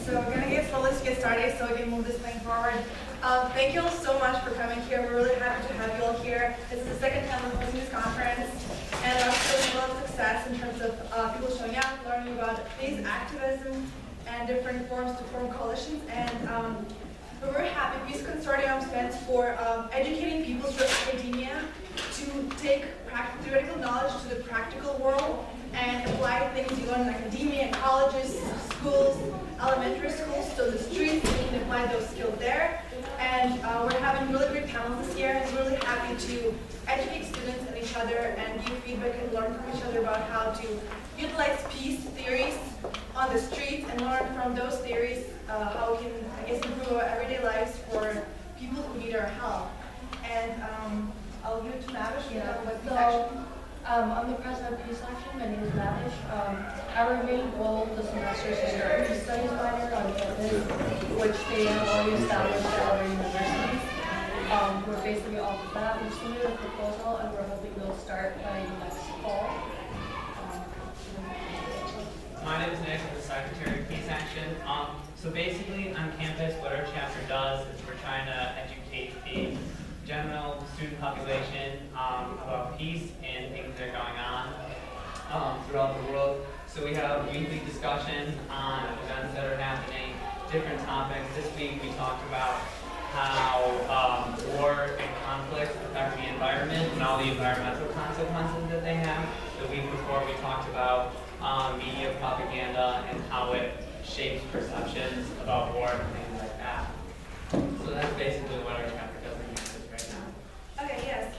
So we're gonna let's get started so we can move this thing forward. Thank you all so much for coming here. We're really happy to have you all here. This is the second time we're hosting this conference, and I'm feeling a lot of success in terms of people showing up, learning about peace activism and different forms to form coalitions. And we're very happy. Peace Consortium stands for educating people through academia to take theoretical knowledge to the practical world and apply things you learn in academia, colleges, schools, elementary schools, so the streets, you can apply those skills there. And we're having really great panels this year, and we're really happy to educate students and each other and give feedback and learn from each other about how to utilize peace theories on the streets and learn from those theories how we can, I guess, improve our everyday lives for people who need our help. And I'll give it to Mavish to talk about Peace Action. I'm the president of Peace Action. My name is Mavish. Our main goal this semester is to start a peace studies minor on campus, which they have already established at other universities. We're basically off of that. We've submitted a proposal, and we're hoping they'll start by next fall. My name is Nick. I'm the secretary of Peace Action. So basically, on campus, what our chapter does is we're trying to educate the general student population about peace and things that are going on throughout the world. So we have weekly discussions on events that are happening, different topics. This week we talked about how war and conflict affect the environment and all the environmental consequences that they have. The week before we talked about media propaganda and how it shapes perceptions about war and things like that. So that's basically what our chapter does in campus right now. Okay, yes.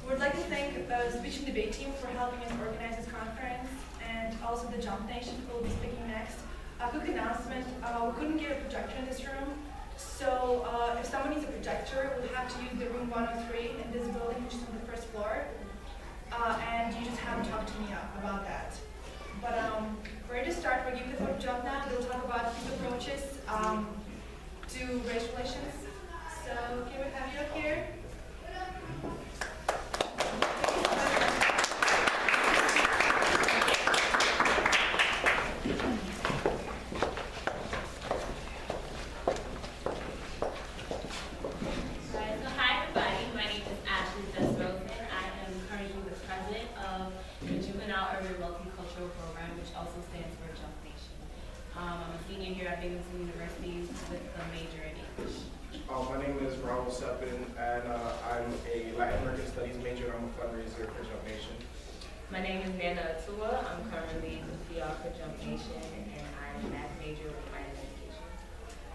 We'd like to thank the speech and debate team for helping us organize this conference, and also the Jump Nation who will be speaking next. A quick announcement, we couldn't get a projector in this room, so if someone needs a projector, we'll have to use the room 103 in this building, which is on the first floor, and you just have to talk to me about that. But we're ready to start. We're giving the floor to Jump now. They'll talk about peace approaches to race relations. So can we have you up here? I'm a senior here at Binghamton University with a major in English. My name is Raul Sepin, and I'm a Latin American Studies major. I'm a fundraiser for Jump Nation. My name is Nana Atua. I'm currently the PR for Jump Nation, and I'm a math major with higher education.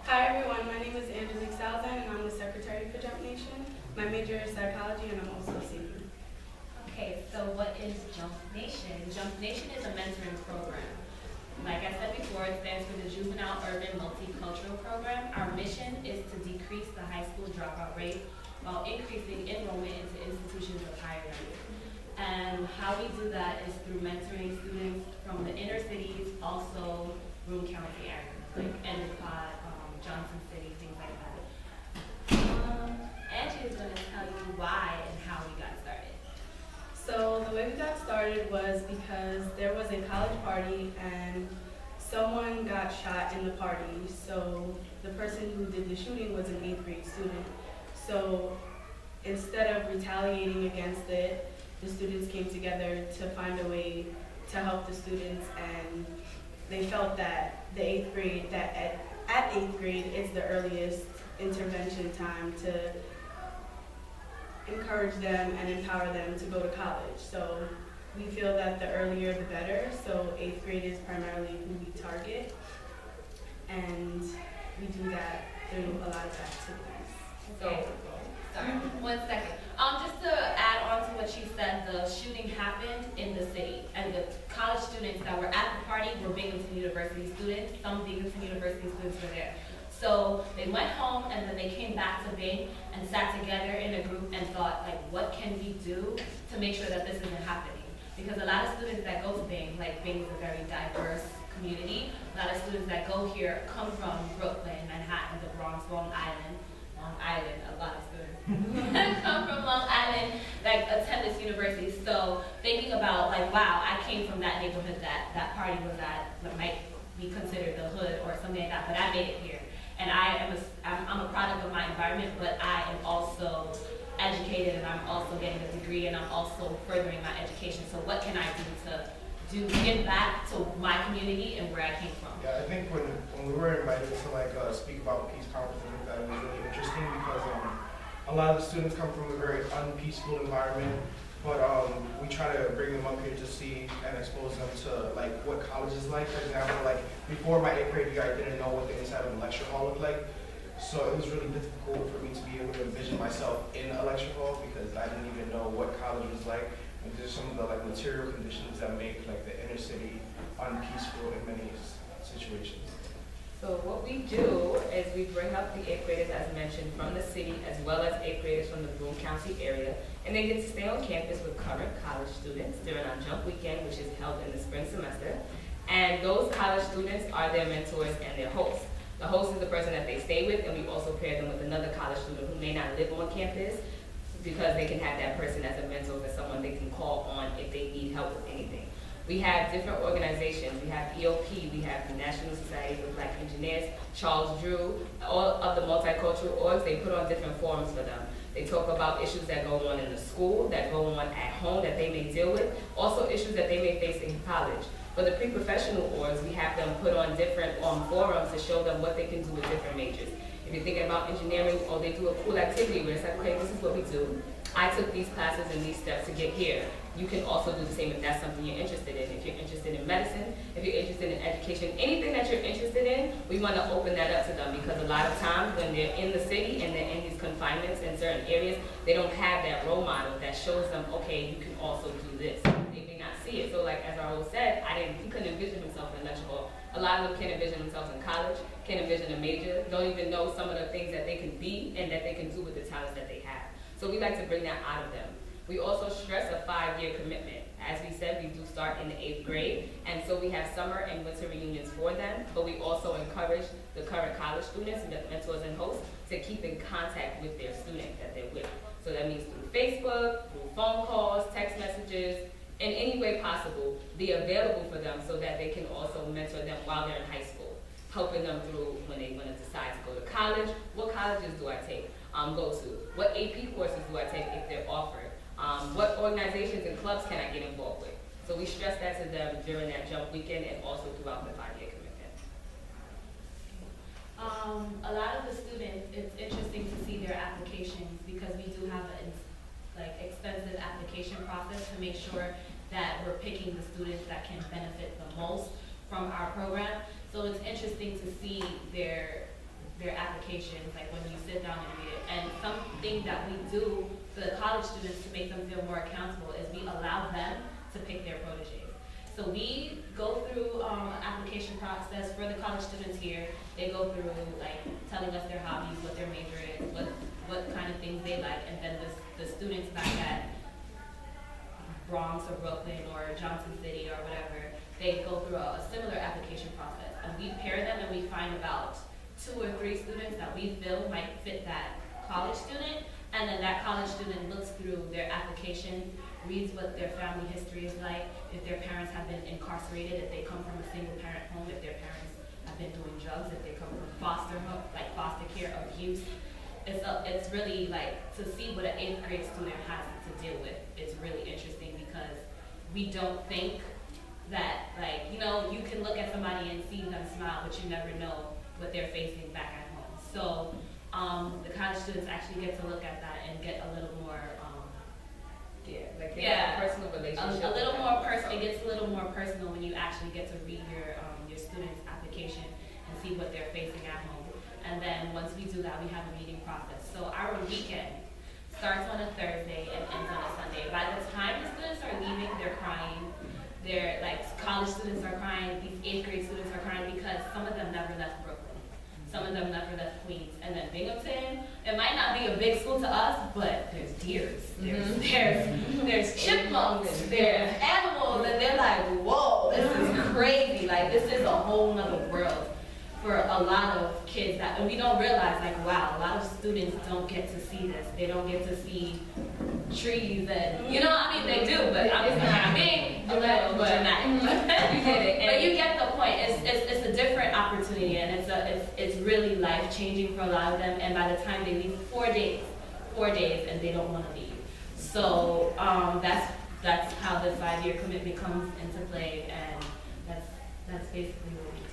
Hi everyone, my name is Angelique Salzan, and I'm the secretary for Jump Nation. My major is psychology, and I'm also a senior. Okay, so what is Jump Nation? Jump Nation is a mentoring program. Like I said before, it stands for the Juvenile Urban Multicultural Program. Our mission is to decrease the high school dropout rate while increasing enrollment into institutions of higher learning. And how we do that is through mentoring students from the inner cities, also Roane County areas, like Endicott, Johnson City, things like that. Angie is going to tell you why and how we got started. So the way we got started was because there was a college party and someone got shot in the party. So the person who did the shooting was an 8th grade student. So instead of retaliating against it, the students came together to find a way to help the students, and they felt that the 8th grade, that at 8th grade is the earliest intervention time to encourage them and empower them to go to college. So we feel that the earlier the better. So 8th grade is primarily who we target, and we do that through a lot of activities. Okay. Sorry, 1 second. Just to add on to what she said, the shooting happened in the city, and the college students that were at the party were Binghamton University students. Some Binghamton University students were there. So they went home, and then they came back to Bing and sat together in a group and thought, like, what can we do to make sure that this isn't happening? Because a lot of students that go to Bing, like Bing is a very diverse community, a lot of students that go here come from Brooklyn, Manhattan, the Bronx, Long Island, a lot of students come from Long Island, like attend this university. So thinking about like, wow, I came from that neighborhood that party was at, be considered the hood or something like that, but I made it here. And I'm a product of my environment, but I am also educated and I'm also getting a degree and I'm also furthering my education. So what can I do to give back to my community and where I came from? Yeah, I think when we were invited to like speak about peace conference, I think that was really interesting because a lot of the students come from a very unpeaceful environment, but we try to bring them up here to see and expose them to like what college is like. For example, like before my 8th grade year, I didn't know what the inside of a lecture hall looked like. So it was really difficult for me to be able to envision myself in a lecture hall because I didn't even know what college was like. And there's some of the like material conditions that make like the inner city unpeaceful in many situations. So what we do is we bring up the 8th graders, as mentioned, from the city, as well as 8th graders from the Broome County area, and they get to stay on campus with current college students during our jump weekend, which is held in the spring semester. And those college students are their mentors and their hosts. The host is the person that they stay with, and we also pair them with another college student who may not live on campus, because they can have that person as a mentor or someone they can call on if they need help with anything. We have different organizations. We have EOP, we have the National Society for Black Engineers, Charles Drew, all of the multicultural orgs. They put on different forums for them. They talk about issues that go on in the school, that go on at home that they may deal with, also issues that they may face in college. For the pre-professional orgs, we have them put on different forums to show them what they can do with different majors. If you're thinking about engineering, or they do a cool activity where it's like, okay, this is what we do. I took these classes and these steps to get here. You can also do the same if that's something you're interested in. If you're interested in medicine, if you're interested in education, anything that you're interested in, we want to open that up to them, because a lot of times when they're in the city and they're in these confinements in certain areas, they don't have that role model that shows them, okay, you can also do this. They may not see it. So like as Raul said, he couldn't envision himself in a lecture hall. A lot of them can't envision themselves in college, can't envision a major, don't even know some of the things that they can be and that they can do with the talents that they have. So we like to bring that out of them. We also stress a 5-year commitment. As we said, we do start in the 8th grade, and so we have summer and winter reunions for them, but we also encourage the current college students and the mentors and hosts to keep in contact with their student that they're with. So that means through Facebook, through phone calls, text messages, in any way possible, be available for them so that they can also mentor them while they're in high school, helping them through when they want to decide to go to college. What colleges do I take? Go to? What AP courses do I take if they're offered? What organizations and clubs can I get involved with? So we stress that to them during that jump weekend and also throughout the 5-year commitment. A lot of the students, it's interesting to see their applications because we do have an extensive application process to make sure that we're picking the students that can benefit the most from our program. So it's interesting to see their applications, like when you sit down and read it. And something that we do for the college students to make them feel more accountable is we allow them to pick their proteges. So we go through application process for the college students here. They go through like telling us their hobbies, what their major is, what kind of things they like, and then the students back at Bronx or Brooklyn or Johnson City or whatever, they go through a similar application process. And we pair them and we find about 2 or 3 students that we feel might fit that college student, and then that college student looks through their application, reads what their family history is like, if their parents have been incarcerated, if they come from a single parent home, if their parents have been doing drugs, if they come from foster care, abuse. It's really like to see what an 8th grade student has to deal with. It's really interesting because we don't think that you can look at somebody and see them smile, but you never know what they're facing back at home. So the college students actually get to look at that and get a little more, a personal relationship. A little more personal. It gets a little more personal when you actually get to read your student's application and see what they're facing at home. And then once we do that, we have a meeting process. So our weekend starts on a Thursday and ends on a Sunday. By the time the students are leaving, they're crying. They're college students are crying. These 8th grade students are crying because some of them never left Brooklyn. Some of them never left Queens. And then Binghamton, it might not be a big school to us, but there's deers, there's chipmunks, there's animals, and they're like, whoa, this is crazy. This is a whole nother world for a lot of kids and we don't realize, wow, a lot of students don't get to see this. They don't get to see trees and, they do, but I'm being a little dramatic. You get it. But you get the point. It's a it's really life-changing for a lot of them, and by the time they leave, 4 days, and they don't want to leave. So that's how the 5-year commitment comes into play, and that's basically what we do.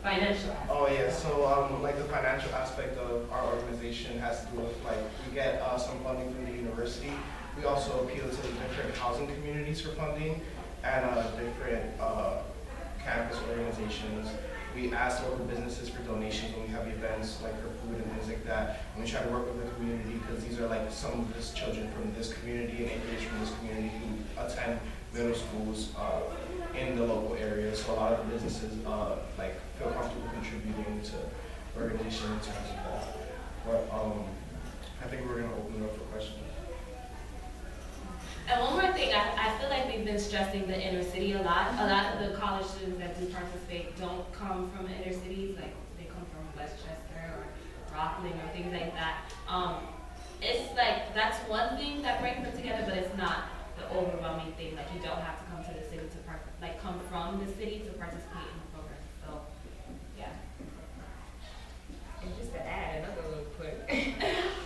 Financial. Oh yeah, so like the financial aspect of our organization has to do with like we get some funding from the university. We also appeal to the different housing communities for funding and different campus organizations. We ask local businesses for donations when we have events like for food and things like that. And we try to work with the community because these are like some of these children from this community and areas from this community who attend middle schools in the local area. So a lot of the businesses like feel comfortable contributing to the organization in terms of that. But I think we're gonna open it up for questions. And one more thing, I feel like we've been stressing the inner city a lot. A lot of the college students that do participate don't come from the inner cities, like they come from Westchester or Rockland or things like that. It's like, that's one thing that brings them together, but it's not the overwhelming thing. Like you don't have to come to the city to come from the city to participate in the program. So, yeah. And just to add another little quick,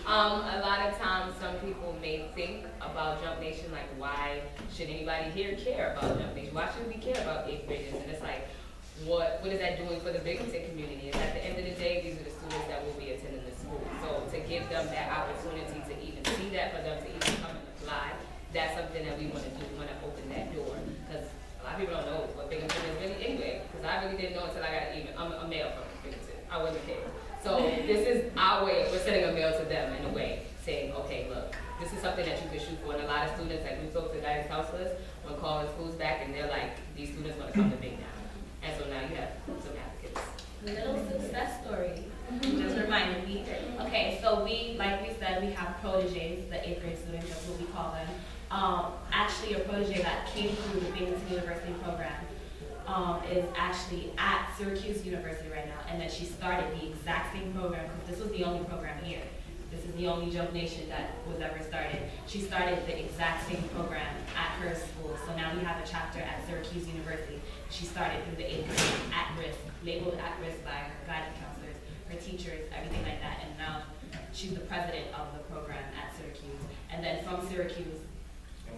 a lot of times some people may think about Jump Nation like, why should anybody here care about Jump Nation? Why should we care about 8th graders? And it's like, what is that doing for the Binghamton community? And at the end of the day, these are the students that will be attending the school. So to give them that opportunity to even see that, for them to even come and apply, that's something that we want to do. We want to open that door. Because a lot of people don't know what Binghamton is really anyway. Because I really didn't know until I got an email. I'm a mail from Binghamton. I wasn't there. So this is our way, we're sending a mail to them in a way, saying, okay, look, this is something that you can shoot for. And a lot of students, like we talk to guidance counselors, when calling schools back, and they're like, these students want to come to Big now. And so now you have some advocates. Little success story. Just reminded me. Okay, so like we said, we have proteges, the 8th grade students, that's what we call them. Actually, a protege that came through the Binghamton University program is actually at Syracuse University right now, and then she started the exact same program, because this was the only program here. This is the only Jump Nation that was ever started. She started the exact same program at her school, so now we have a chapter at Syracuse University. She started through the 8th grade at risk, labeled at risk by her guidance counselors, her teachers, everything like that, and now she's the president of the program at Syracuse. And then from Syracuse,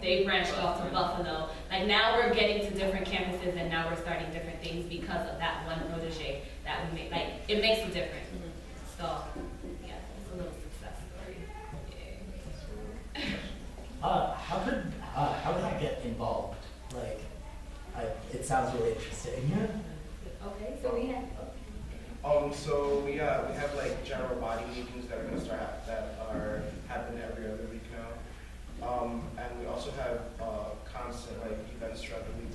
they branched off to Buffalo. Like now we're getting to different campuses, and now we're starting different things because of that one protege that we make. Like it makes a difference. So yeah, it's a little success story. How could I get involved? Like, it sounds really interesting. Okay, so we have. So we have like general body meetings that are gonna start happening every other week now. And we also have constant like events throughout the week.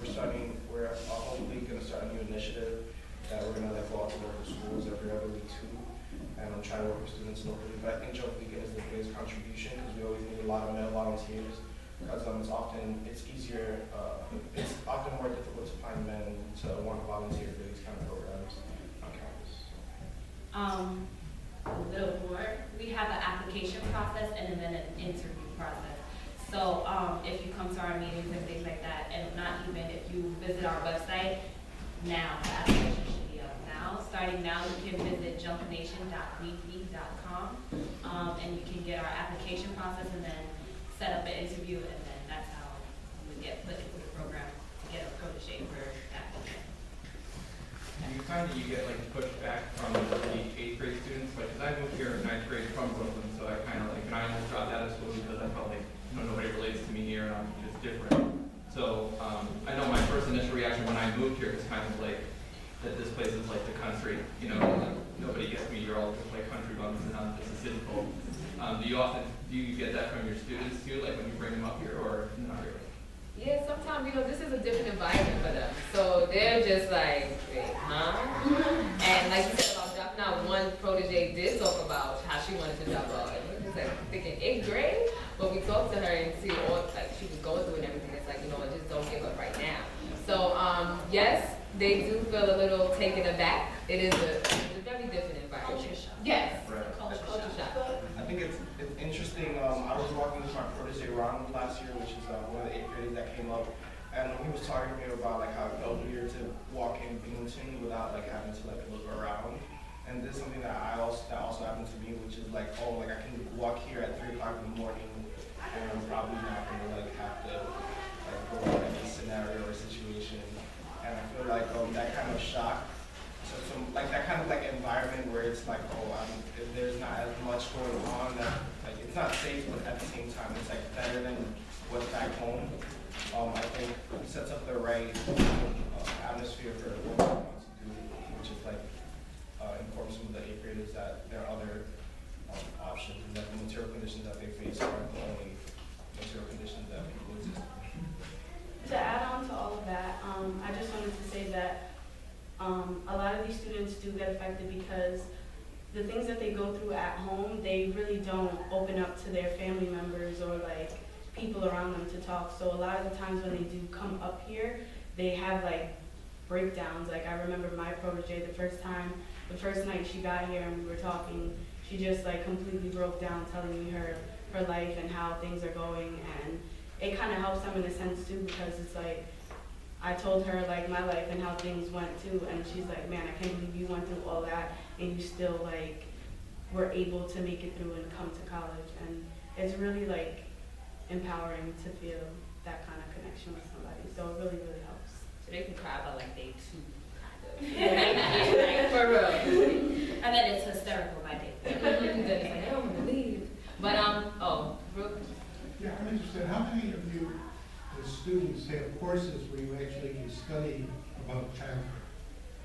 We're hopefully gonna start a new initiative that we're gonna like go out to local schools every other week too. And I'm trying to work with students locally. But I think Jump Weekend is the biggest contribution because we always need a lot of male volunteers. Because it's often more difficult to find men to want to volunteer for these kind of programs on campus. A little more. We have an application process and then an interview process. So if you come to our meetings and things like that, and not even if you visit our website, now the application should be up now. Starting now, you can visit jumpnation.weebly.com and you can get our application process and then set up an interview, and then that's how we get put into the program to get a protege for that program. Do you find that you get like pushback from the 8th grade students? Like, because I moved here in 9th grade from Brooklyn, so I kind of like, and I almost dropped out of school because I felt like, nobody relates to me here and I'm just different. So I know my first initial reaction when I moved here was kind of like, that this place is like the country, nobody gets me, you're all just like country bums and I'm just a city folk. Do you get that from your students too, like when you bring them up here, or not really? Yeah, sometimes, this is a different environment for them. So they're just like, wait, huh? And like you said about dropping out, one protege did talk about how she wanted to drop out. And we was like thinking 8th grade, but we talked to her and see all, like she was going through and everything. It's like, just don't give up right now. So yes, they do feel a little taken aback. It is a very different environment. Culture shock. Yes. Right. Culture shock. I think it's interesting. I was walking with my protege Ronald last year, which is one of the 8th graders that came up, and he was talking to me about like how it felt weird to walk in Binghamton without like having to like look around. And And this is something that also happened to me, which is like, oh, like I can walk here at 3 o'clock in the morning, and I'm probably not gonna like have to like go out in a scenario or situation. And I feel like that kind of shock, so some like that kind of like environment where it's like, oh, there's not as much going on, that like it's not safe, but at the same time it's like better than what's back home. I think it sets up the right atmosphere for what we want to do, which is like inform some of the 8th graders that there are other options, and that the material conditions that they face aren't the only material conditions that people exist. To add on to all of that, I just wanted to say that a lot of these students do get affected because the things that they go through at home, they really don't open up to their family members or like people around them to talk. So a lot of the times when they do come up here, they have like breakdowns. Like I remember my protege the first night she got here and we were talking, she just like completely broke down telling me her life and how things are going, and it kind of helps them in a sense too, because it's like I told her like my life and how things went too, and she's like, man, I can't believe you went through all that and you still like were able to make it through and come to college. And it's really like empowering to feel that kind of connection with somebody. So it really, really helps. So they can cry about like day 2, kind of. Like, for real. And then it's hysterical by day. Then it's like, I don't want to leave. But Brooke. Yeah, I'm interested. How many of you, as students, have courses where you actually can study about childhood?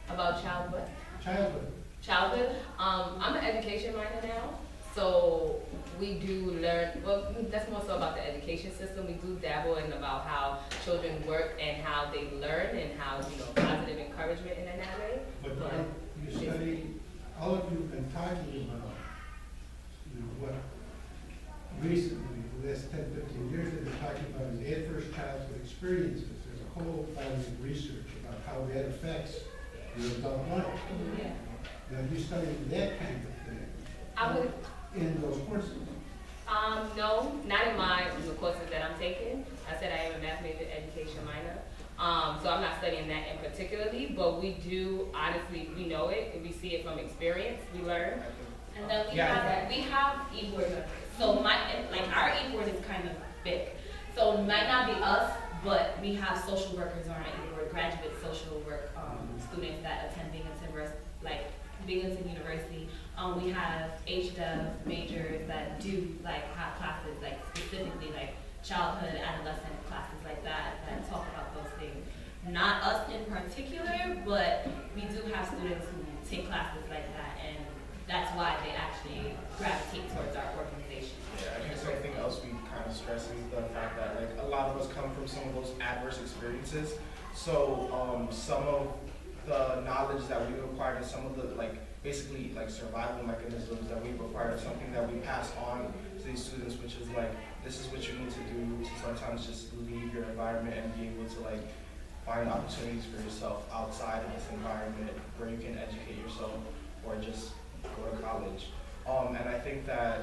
About child what? Childhood. Childhood. I'm an education minor now, so we do learn. Well, that's more so about the education system. We do dabble in about how children work and how they learn and how positive encouragement in that way. But you study. All of you have been talking about what recently, the last 10, 15 years, they've been talking about is adverse childhood experiences. There's a whole body of research about how that affects your adult life. Yeah. Now, you studied that kind of thing I would. in those courses. No, not in the courses that I'm taking. I said I am a math major, education minor. So I'm not studying that in particularly, but we do, honestly, we know it, and we see it from experience, we learn. And then we have e-board members. So our e-board is kind of big. So it might not be us, but we have social workers on our e-board, graduate social work students that attend Binghamton University. We have HDEV majors that do have classes specifically childhood, adolescent classes like that talk about those things. Not us in particular, but we do have students who take classes like that, and that's why they actually gravitate towards our organization. Yeah, I think something else we kind of stress is the fact that a lot of us come from some of those adverse experiences. So some of the knowledge that we acquired and some of the basically survival mechanisms that we've acquired are something that we pass on to these students, which is this is what you need to do to sometimes just leave your environment and be able to find opportunities for yourself outside of this environment where you can educate yourself or just go to college. And I think that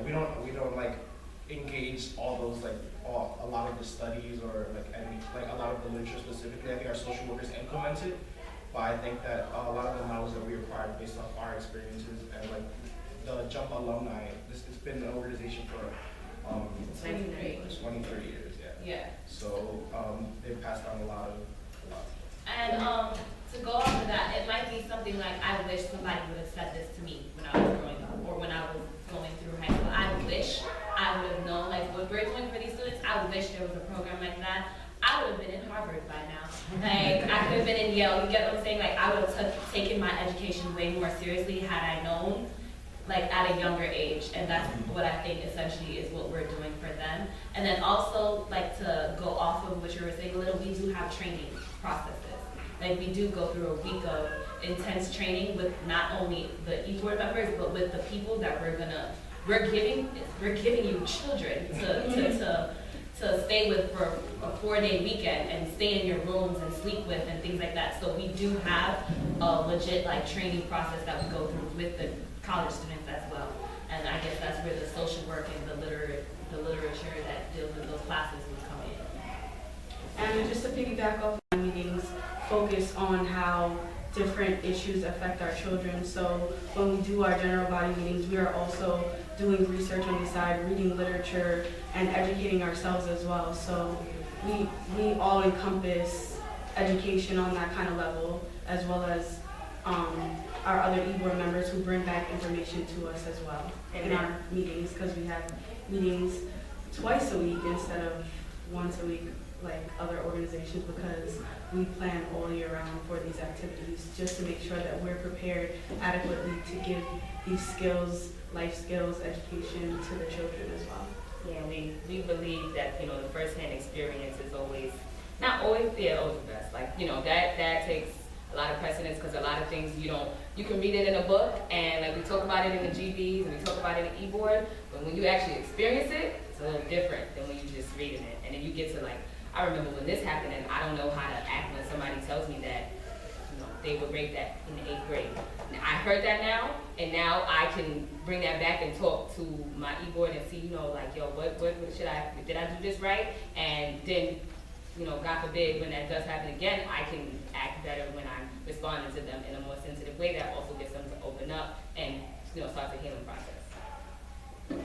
we don't engage all those a lot of the studies or a lot of the literature specifically. I think our social workers implement it, but I think that a lot of the knowledge that we acquired based off our experiences and the Jump alumni, it's been an organization for 23 years. Yeah. So they've passed on a lot. And to go off of that, it might be something I wish somebody would have said this to me when I was growing up or when I was going through high school. I wish I would have known what we're doing for these students. I wish there was a program like that. I would have been in Harvard by now. I could have been in Yale. You get what I'm saying? I would have taken my education way more seriously had I known at a younger age, and that's what I think essentially is what we're doing for them. And then also, to go off of what you were saying a little, we do have training processes. We do go through a week of intense training with not only the e-board members, but with the people that we're giving you children to stay with for a 4-day weekend and stay in your rooms and sleep with and things like that. So we do have a legit training process that we go through with the college students as well. And I guess that's where the social work and the literature that deals with those classes would come in. And just to piggyback off my meetings, focus on how different issues affect our children. So when we do our general body meetings, we are also doing research on the side, reading literature, and educating ourselves as well. So we all encompass education on that kind of level, as well as our other e-board members who bring back information to us as well in our meetings, because we have meetings twice a week instead of once a week like other organizations, because we plan all year round for these activities just to make sure that we're prepared adequately to give these skills, life skills, education to the children as well. Yeah, we believe that, you know, the firsthand experience is always, not always, yeah, always the best. Like, you know, that takes a lot of precedence, because a lot of things you can read it in a book, and like we talk about it in the GBs and we talk about it in e-board, but when you actually experience it, it's a little different than when you just reading it. And then you get to like, I remember when this happened, and I don't know how to act when somebody tells me that, you know, they would rate that in the 8th grade. Now, I heard that now, and now I can bring that back and talk to my e-board and see, you know, like, yo, what should did I do this right? And then, you know, God forbid, when that does happen again, I can act better when I'm responding to them in a more sensitive way that also gets them to open up and, you know, start the healing process.